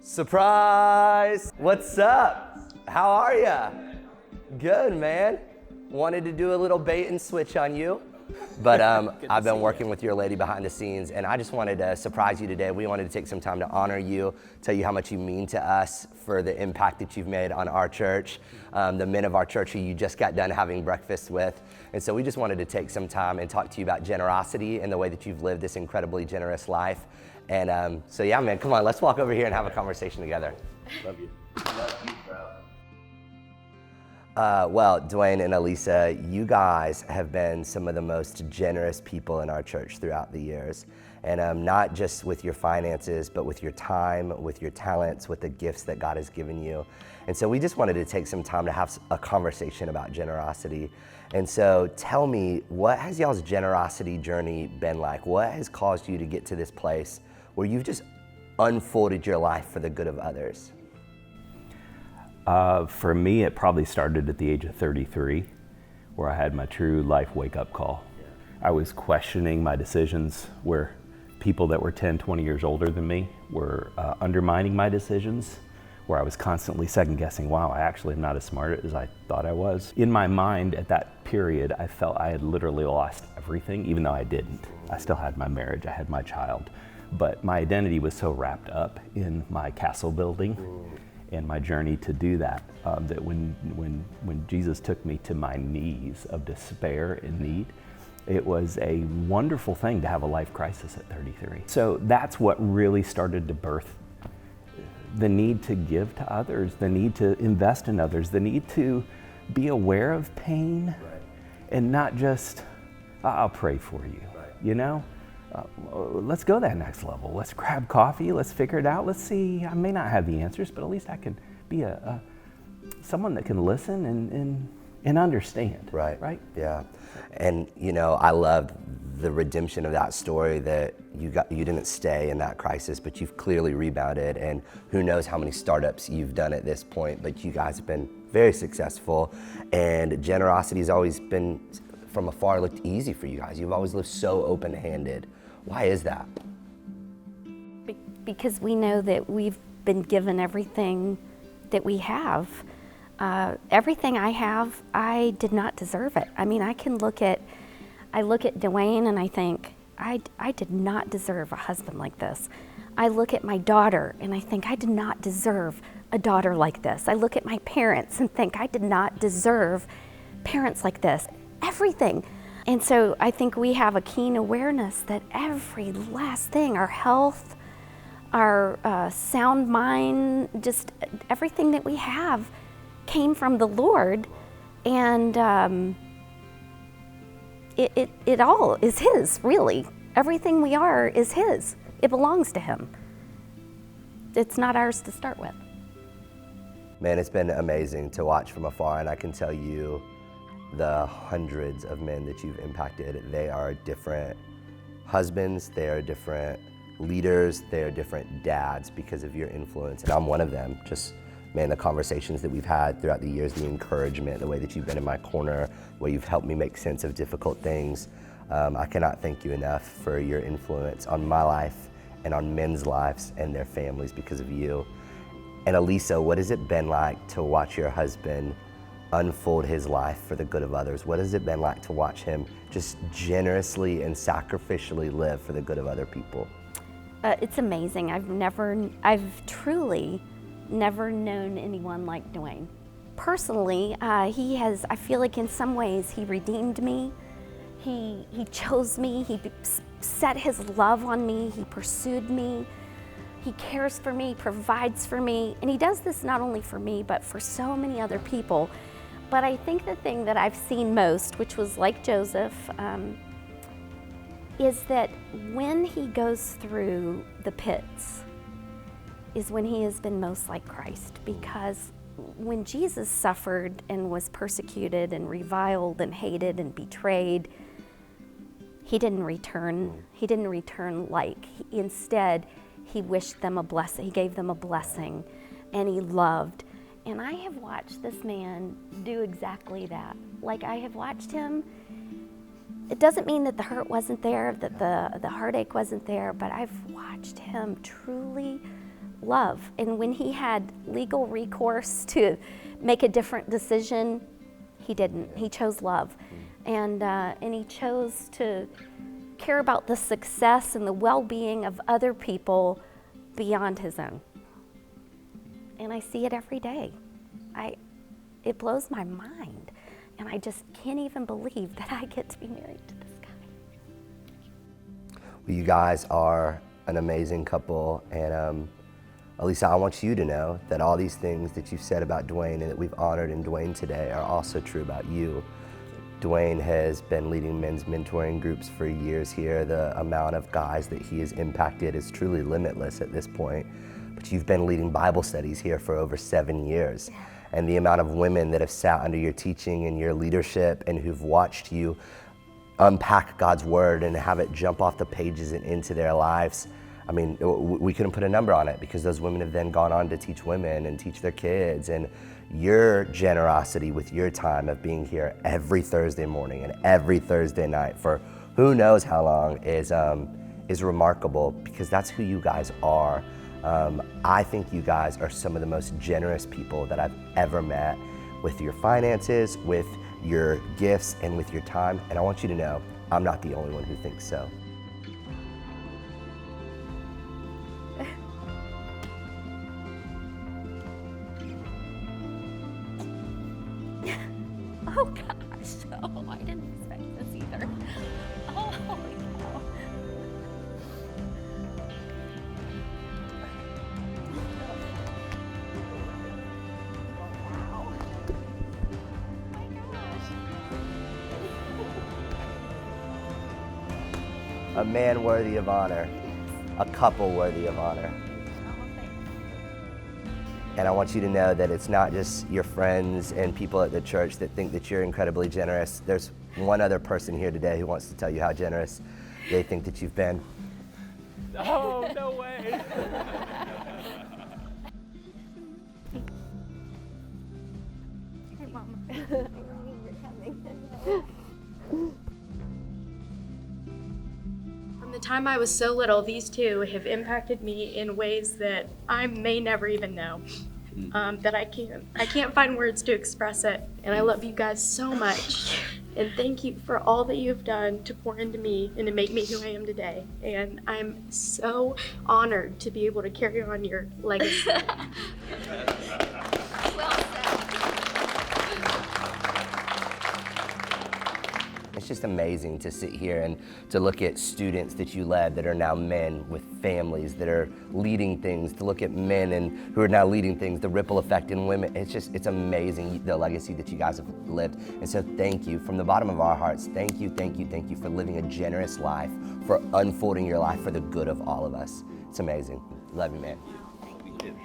Surprise! What's up? How are ya? Good, man. Wanted to do a little bait and switch on you, but I've been working with your lady behind the scenes, and I just wanted to surprise you today. We wanted to take some time to honor you, tell you how much you mean to us for the impact that you've made on our church, the men of our church who you just got done having breakfast with. And so we just wanted to take some time and talk to you about generosity and the way that you've lived this incredibly generous life. And so yeah, man, come on, let's walk over here and have a conversation together. Love you. Love you, bro. Well, Duane and Alisa, you guys have been some of the most generous people in our church throughout the years. And not just with your finances, but with your time, with your talents, with the gifts that God has given you. And so we just wanted to take some time to have a conversation about generosity. And so tell me, what has y'all's generosity journey been like? What has caused you to get to this place where you've just unfolded your life for the good of others? For me, it probably started at the age of 33, where I had my true life wake-up call. I was questioning my decisions, where people that were 10, 20 years older than me were undermining my decisions, where I was constantly second-guessing, wow, I actually am not as smart as I thought I was. In my mind, at that period, I felt I had literally lost everything, even though I didn't. I still had my marriage, I had my child, but my identity was so wrapped up in my castle building and my journey to do that, that when Jesus took me to my knees of despair and need, it was a wonderful thing to have a life crisis at 33. So that's what really started to birth the need to give to others, the need to invest in others, the need to be aware of pain, right, and not just, I'll pray for you, right, you know? Let's go that next level. Let's grab coffee. Let's figure it out. Let's see. I may not have the answers, but at least I can be someone that can listen and understand. Right. Right. Yeah. And you know, I love the redemption of that story, that you didn't stay in that crisis, but you've clearly rebounded. And who knows how many startups you've done at this point, but you guys have been very successful. And generosity has always been, from afar, looked easy for you guys. You've always lived so open-handed. Why is that? Because we know that we've been given everything that we have. Everything I have, I did not deserve it. I mean, I look at Duane and I think, I did not deserve a husband like this. I look at my daughter and I think, I did not deserve a daughter like this. I look at my parents and think, I did not deserve parents like this. Everything. And so I think we have a keen awareness that every last thing, our health, our sound mind, just everything that we have came from the Lord, and it all is His, really. Everything we are is His. It belongs to Him. It's not ours to start with. Man, it's been amazing to watch from afar, and I can tell you, the hundreds of men that you've impacted, they are different husbands, they are different leaders, they are different dads because of your influence, and I'm one of them. Just, man, the conversations that we've had throughout the years, the encouragement, the way that you've been in my corner, the way you've helped me make sense of difficult things. I cannot thank you enough for your influence on my life and on men's lives and their families because of you. And Alisa, what has it been like to watch your husband unfold his life for the good of others? What has it been like to watch him just generously and sacrificially live for the good of other people? It's amazing. I've truly never known anyone like Duane. Personally, I feel like in some ways he redeemed me. He chose me. He set his love on me. He pursued me. He cares for me, provides for me. And he does this not only for me, but for so many other people. But I think the thing that I've seen most, which was like Joseph, is that when he goes through the pits is when he has been most like Christ. Because when Jesus suffered and was persecuted and reviled and hated and betrayed, he didn't return. He didn't return like. Instead, he wished them a blessing. He gave them a blessing, and he loved. And I have watched this man do exactly that. Like, I have watched him. It doesn't mean that the hurt wasn't there, that the heartache wasn't there, but I've watched him truly love. And when he had legal recourse to make a different decision, he didn't. He chose love. And he chose to care about the success and the well-being of other people beyond his own. And I see it every day. It blows my mind. And I just can't even believe that I get to be married to this guy. Well, you guys are an amazing couple, and Alisa, I want you to know that all these things that you've said about Duane and that we've honored in Duane today are also true about you. Duane has been leading men's mentoring groups for years here. The amount of guys that he has impacted is truly limitless at this point. But you've been leading Bible studies here for over 7 years. And the amount of women that have sat under your teaching and your leadership and who've watched you unpack God's word and have it jump off the pages and into their lives. I mean, we couldn't put a number on it, because those women have then gone on to teach women and teach their kids. And your generosity with your time of being here every Thursday morning and every Thursday night for who knows how long is remarkable, because that's who you guys are. I think you guys are some of the most generous people that I've ever met, with your finances, with your gifts, and with your time. And I want you to know, I'm not the only one who thinks so. Oh gosh, oh, I didn't expect this either. Oh, holy cow. Wow. Oh my gosh. A man worthy of honor, a couple worthy of honor. And I want you to know that it's not just your friends and people at the church that think that you're incredibly generous. There's one other person here today who wants to tell you how generous they think that you've been. Oh, no way. Hey, Mama. I know you're coming. From the time I was so little, these two have impacted me in ways that I may never even know. That I can't find words to express it. And I love you guys so much. And thank you for all that you've done to pour into me and to make me who I am today. And I'm so honored to be able to carry on your legacy. Well said. It's just amazing to sit here and to look at students that you led that are now men with families that are leading things, to look at men and who are now leading things, the ripple effect in women. It's amazing, the legacy that you guys have lived. And so thank you from the bottom of our hearts. Thank you for living a generous life, for unfolding your life for the good of all of us. It's amazing. Love you, man. Thank you.